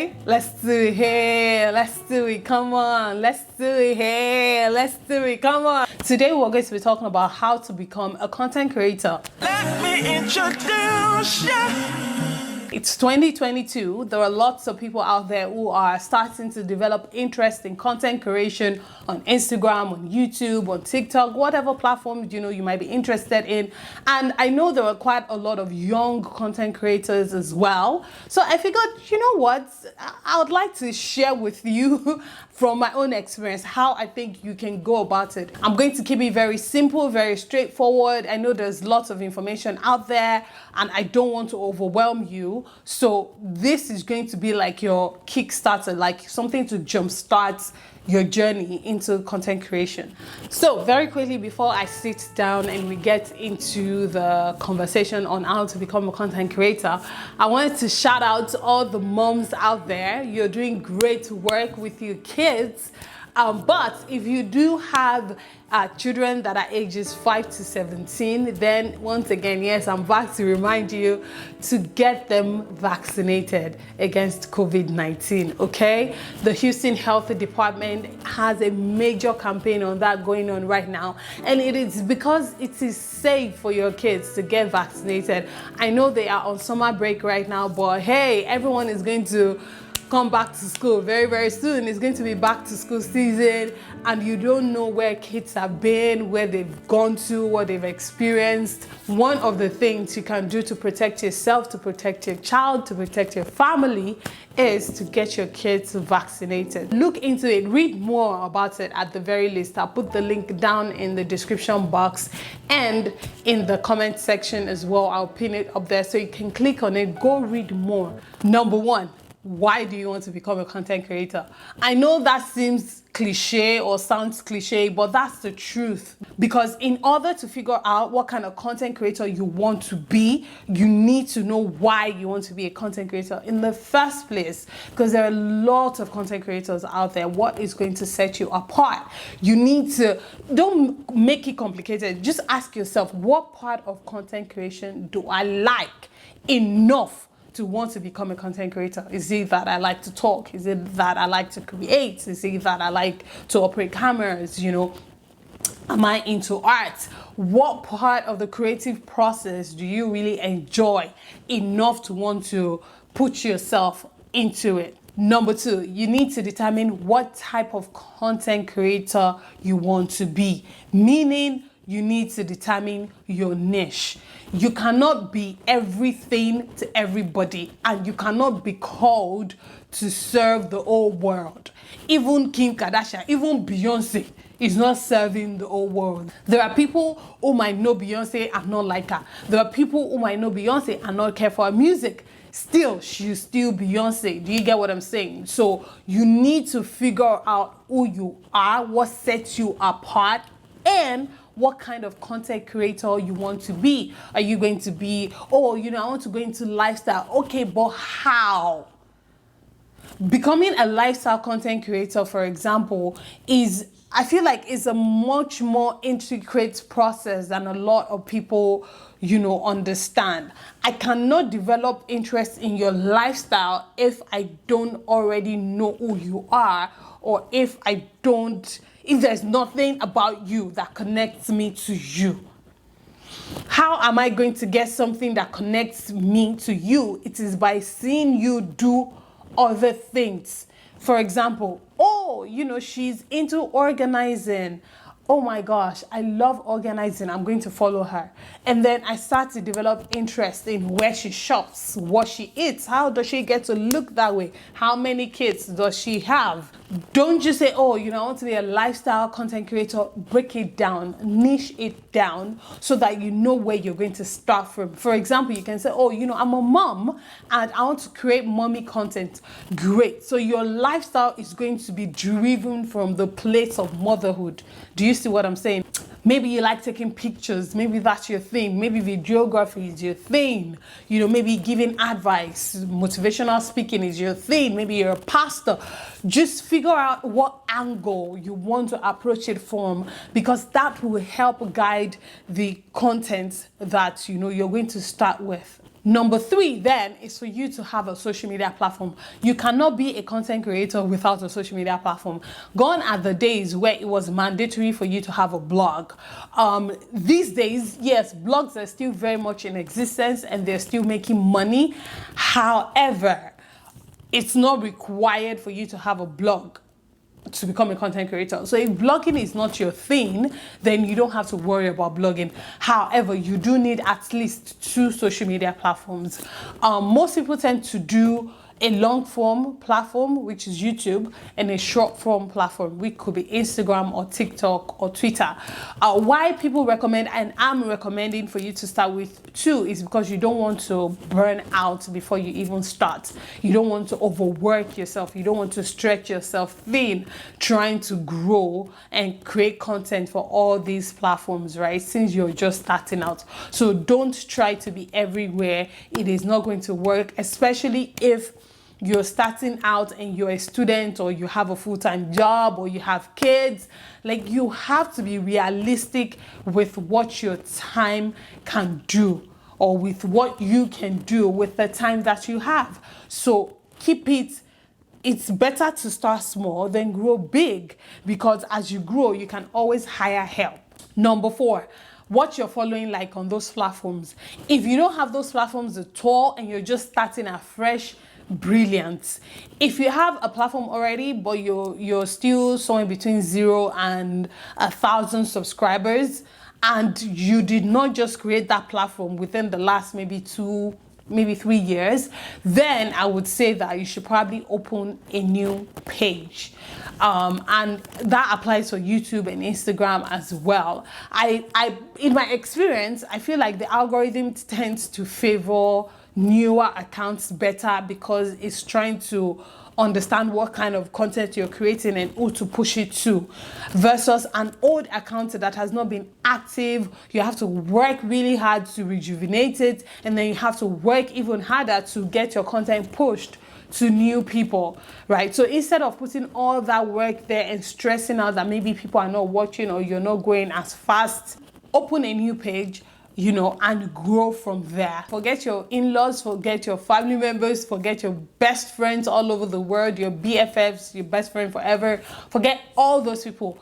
Okay, let's do it here. Let's do it. Come on. Let's do it here. Let's do it. Come on. Today we're going to be talking about how to become a content creator. Let me introduce you. It's 2022. There are lots of people out there who are starting to develop interest in content creation on Instagram, on YouTube, on TikTok, whatever platform you might be interested in. And I know there are quite a lot of young content creators as well. So I figured, you know what? I would like to share with you from my own experience how I think you can go about it. I'm going to keep it very simple, very straightforward. I know there's lots of information out there and I don't want to overwhelm you. So this is going to be like your Kickstarter, like something to jumpstart your journey into content creation. So very quickly before I sit down and we get into the conversation on how to become a content creator, I wanted to shout out to all the moms out there. You're doing great work with your kids. But if you do have children that are ages 5 to 17, then once again, yes, I'm back to remind you to get them vaccinated against COVID-19, okay? The Houston Health Department has a major campaign on that going on right now, and it is because it is safe for your kids to get vaccinated. I know they are on summer break right now, but hey, everyone is going to come back to school very, very soon. It's going to be back to school season and you don't know where kids have been, where they've gone to, what they've experienced. One of the things you can do to protect yourself, to protect your child, to protect your family is to get your kids vaccinated. Look into it, read more about it at the very least. I'll put the link down in the description box and in the comment section as well. I'll pin it up there so you can click on it, go read more. Number one, why do you want to become a content creator? I know that seems cliche or sounds cliche, but that's the truth. Because in order to figure out what kind of content creator you want to be, you need to know why you want to be a content creator in the first place. Because there are lots of content creators out there. What is going to set you apart? You need to, don't make it complicated. Just ask yourself, what part of content creation do I like enough to want to become a content creator? Is it that I like to talk? Is it that I like to create? Is it that I like to operate cameras? Am I into art? What part of the creative process do you really enjoy enough to want to put yourself into it? Number two, you need to determine what type of content creator you want to be, meaning you need to determine your niche. You cannot be everything to everybody, and you cannot be called to serve the whole world. Even Kim Kardashian, even Beyonce is not serving the whole world. There are people who might know Beyonce and not like her. There are people who might know Beyonce and not care for her music. Still, she's still Beyonce. Do you get what I'm saying? So you need to figure out who you are, what sets you apart, and what kind of content creator you want to be. Are you going to be, I want to go into lifestyle. Okay, but how? Becoming a lifestyle content creator, for example, I feel like it's a much more intricate process than a lot of people, understand. I cannot develop interest in your lifestyle if I don't already know who you are, or if there's nothing about you that connects me to you. How am I going to get something that connects me to you? It is by seeing you do other things. For example, she's into organizing. Oh my gosh, I love organizing. I'm going to follow her. And then I start to develop interest in where she shops, what she eats. How does she get to look that way? How many kids does she have? Don't just say, I want to be a lifestyle content creator. Break it down, niche it down so that you know where you're going to start from. For example, you can say, I'm a mom and I want to create mommy content. Great. So your lifestyle is going to be driven from the place of motherhood. Do you see what I'm saying? Maybe you like taking pictures. Maybe that's your thing. Maybe videography is your thing. Maybe giving advice, motivational speaking is your thing. Maybe you're a pastor. Just figure out what angle you want to approach it from, because that will help guide the content that you're going to start with. Number 3 then is for you to have a social media platform. You cannot be a content creator without a social media platform. Gone are the days where it was mandatory for you to have a blog. These days, yes, blogs are still very much in existence and they're still making money. However, it's not required for you to have a blog to become a content creator. So if blogging is not your thing, then you don't have to worry about blogging. However, you do need at least 2 social media platforms. Most people tend to do a long form platform, which is YouTube, and a short form platform, which could be Instagram or TikTok or Twitter. Why people recommend, and I'm recommending for you to start with 2, is because you don't want to burn out before you even start. You don't want to overwork yourself. You don't want to stretch yourself thin trying to grow and create content for all these platforms, right? Since you're just starting out. So don't try to be everywhere. It is not going to work, especially if you're starting out and you're a student or you have a full-time job or you have kids. Like, you have to be realistic with what your time can do or with what you can do with the time that you have. So keep it. It's better to start small than grow big, because as you grow, you can always hire help. Number 4, what you're following like on those platforms. If you don't have those platforms at all and you're just starting afresh, brilliant. If you have a platform already but you're still somewhere between 0 and 1,000 subscribers, and you did not just create that platform within the last maybe 2, maybe 3 years, then I would say that you should probably open a new page. And that applies for YouTube and Instagram as well. I in my experience, I feel like the algorithm tends to favor newer accounts better, because it's trying to understand what kind of content you're creating and who to push it to, versus an old account that has not been active. You have to work really hard to rejuvenate it, and then you have to work even harder to get your content pushed to new people, right? So instead of putting all that work there and stressing out that maybe people are not watching or you're not going as fast, open a new page, you know, and grow from there. Forget your in-laws, forget your family members, forget your best friends all over the world, your BFFs, your best friend forever. Forget all those people.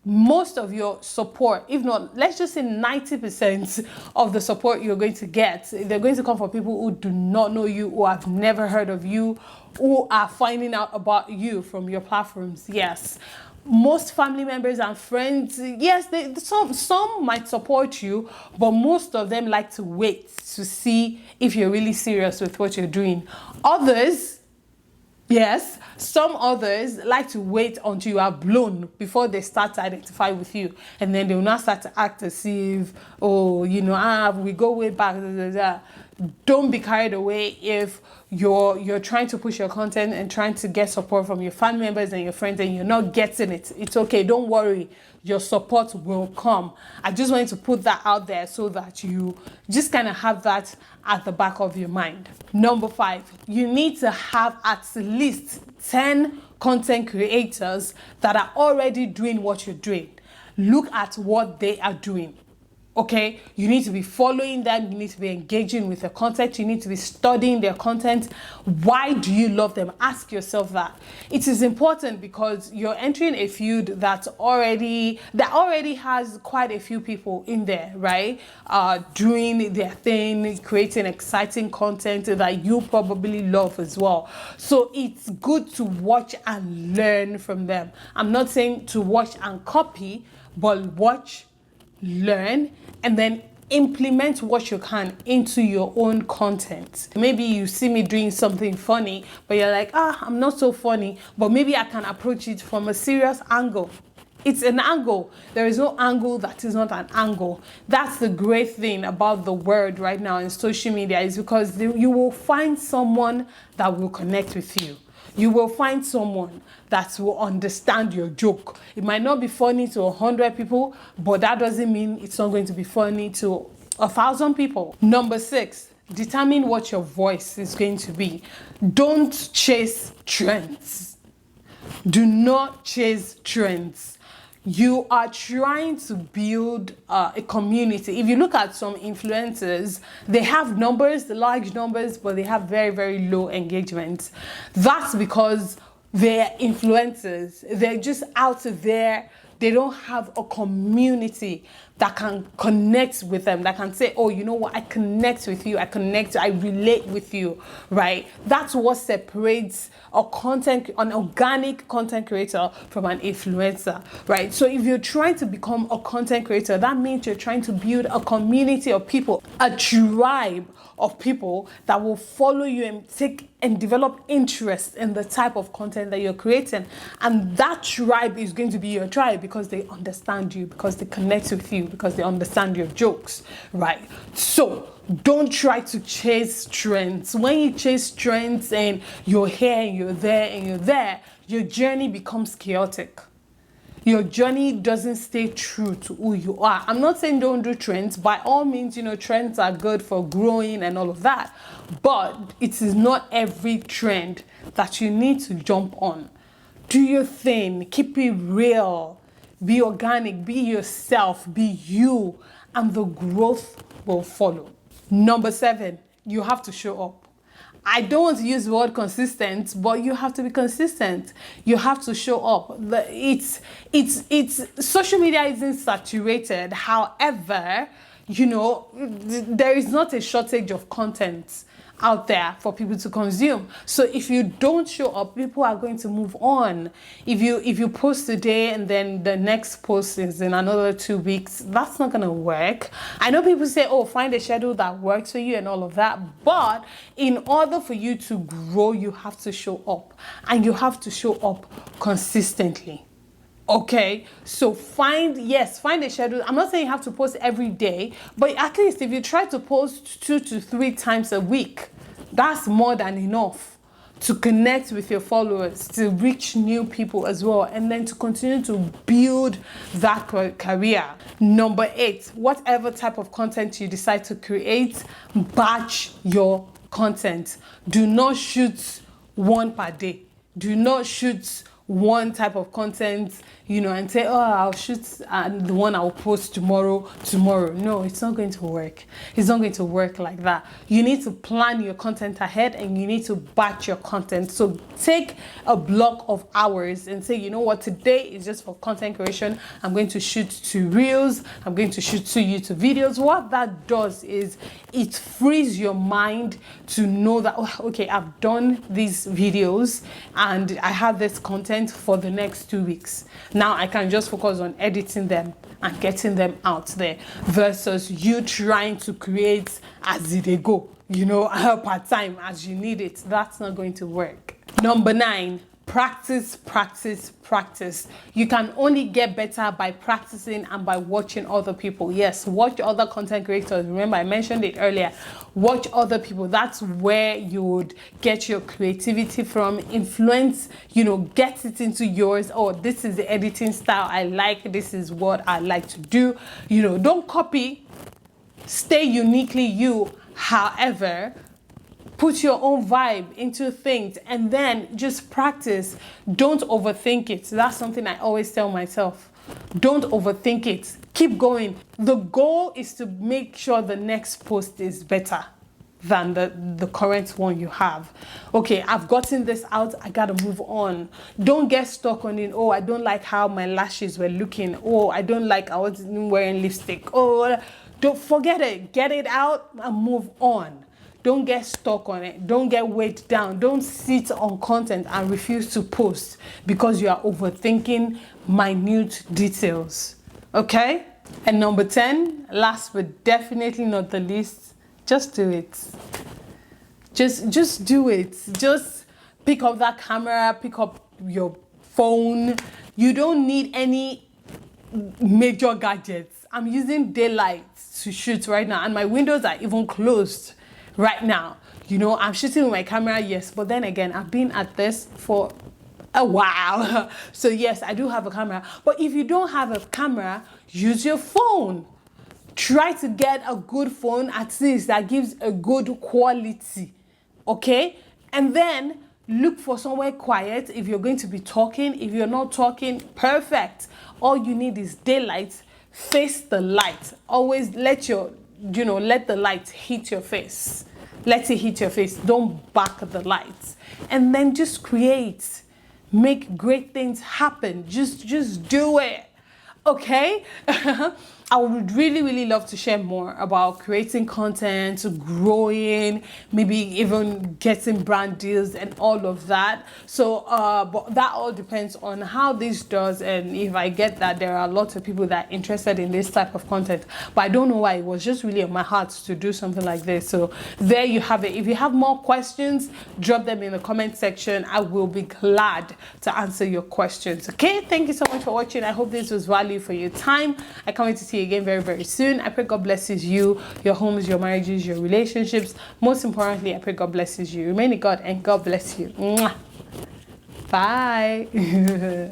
Most of your support, if not, let's just say 90% of the support you're going to get, they're going to come from people who do not know you, who have never heard of you, who are finding out about you from your platforms. Yes. Most family members and friends, yes, some might support you, but most of them like to wait to see if you're really serious with what you're doing. Others, yes, some others like to wait until you are blown before they start to identify with you, and then they will not start to act as if, oh, you know, we go way back. Don't be carried away if you're trying to push your content and trying to get support from your family members and your friends and you're not getting it. It's okay. Don't worry. Your support will come. I just wanted to put that out there so that you just kind of have that at the back of your mind. Number 5, you need to have at least 10 content creators that are already doing what you're doing. Look at what they are doing. Okay, you need to be following them, you need to be engaging with their content, you need to be studying their content. Why do you love them? Ask yourself that. It is important because you're entering a field that already has quite a few people in there, right? Doing their thing, creating exciting content that you probably love as well. So it's good to watch and learn from them. I'm not saying to watch and copy, but watch, learn, and then implement what you can into your own content. Maybe you see me doing something funny, but you're like, I'm not so funny, but maybe I can approach it from a serious angle. It's an angle. There is no angle that is not an angle. That's the great thing about the world right now in social media, is because you will find someone that will connect with you. You will find someone that will understand your joke. It might not be funny to 100 people, but that doesn't mean it's not going to be funny to 1,000 people. Number 6, determine what your voice is going to be. Don't chase trends. Do not chase trends. You are trying to build a community. If you look at some influencers, they have numbers, large numbers, but they have very, very low engagement. That's because they're influencers. They're just out there. They don't have a community that can connect with them, that can say, oh, you know what, I connect with you, I relate with you, right? That's what separates an organic content creator from an influencer, right? So if you're trying to become a content creator, that means you're trying to build a community of people, a tribe of people that will follow you and take and develop interest in the type of content that you're creating. And that tribe is going to be your tribe because they understand you, because they connect with you, because they understand your jokes, right? So don't try to chase trends. When you chase trends and you're here and you're there and you're there, your journey becomes chaotic. Your journey doesn't stay true to who you are. I'm not saying don't do trends. By all means, trends are good for growing and all of that. But it is not every trend that you need to jump on. Do your thing. Keep it real. Be organic. Be yourself. Be you. And the growth will follow. Number 7, you have to show up. I don't want to use the word consistent, but you have to be consistent. You have to show up. It's social media isn't saturated. However, there is not a shortage of content out there for people to consume. So if you don't show up, people are going to move on. If you post today and then the next post is in another 2 weeks, that's not gonna work. I know people say, oh, find a schedule that works for you and all of that, but in order for you to grow, you have to show up, and you have to show up consistently. Okay, so find a schedule. I'm not saying you have to post every day, but at least if you try to post 2 to 3 times a week, that's more than enough to connect with your followers, to reach new people as well, and then to continue to build that career. Number 8, whatever type of content you decide to create, batch your content. Do not shoot one per day. Do not shoot one type of content, and say, oh, I'll shoot the one I'll post tomorrow. No, it's not going to work. It's not going to work like that. You need to plan your content ahead, and you need to batch your content. So take a block of hours and say, you know what, today is just for content creation. I'm going to shoot 2 reels. I'm going to shoot 2 YouTube videos. What that does is it frees your mind to know that, oh, okay, I've done these videos and I have this content for the next 2 weeks. Now I can just focus on editing them and getting them out there, versus you trying to create as they go, part time as you need it. That's not going to work. Number 9, practice. You can only get better by practicing and by watching other people. Yes, watch other content creators. Remember, I mentioned it earlier. Watch other people. That's where you would get your creativity from. Influence, get it into yours. Oh, this is the editing style I like. This is what I like to do. Don't copy. Stay uniquely you. However, put your own vibe into things and then just practice. Don't overthink it. That's something I always tell myself. Don't overthink it. Keep going. The goal is to make sure the next post is better than the current one you have. Okay, I've gotten this out, I gotta move on. Don't get stuck on it. Oh, I don't like how my lashes were looking. Oh, I don't like I wasn't wearing lipstick. Oh, don't forget it. Get it out and move on. Don't get stuck on it. Don't get weighed down. Don't sit on content and refuse to post because you are overthinking minute details. Okay? And number 10, last but definitely not the least, just do it. Just do it. Just pick up that camera, pick up your phone. You don't need any major gadgets. I'm using daylight to shoot right now, and my windows are even closed right now. I'm shooting with my camera, yes, but then again, I've been at this for a while. So yes, I do have a camera, but if you don't have a camera, use your phone. Try to get a good phone at least that gives a good quality, okay? And then Look for somewhere quiet if you're going to be talking. If you're not talking, perfect. All you need is daylight. Face the light. Always let let the light hit your face. Let it hit your face. Don't back the light. And then just create. Make great things happen. Just do it. Okay? I would really love to share more about creating content, growing, maybe even getting brand deals and all of that. So but that all depends on how this does, and if I get that there are lots of people that are interested in this type of content. But I don't know why, it was just really on my heart to do something like this. So there you have it. If you have more questions, drop them in the comment section. I will be glad to answer your questions. Okay, thank you so much for watching. I hope this was value for your time. I can't wait to see you again very soon. I pray God blesses you, your homes, your marriages, your relationships. Most importantly, I pray God blesses you. Remain in God and God bless you. Mwah. Bye.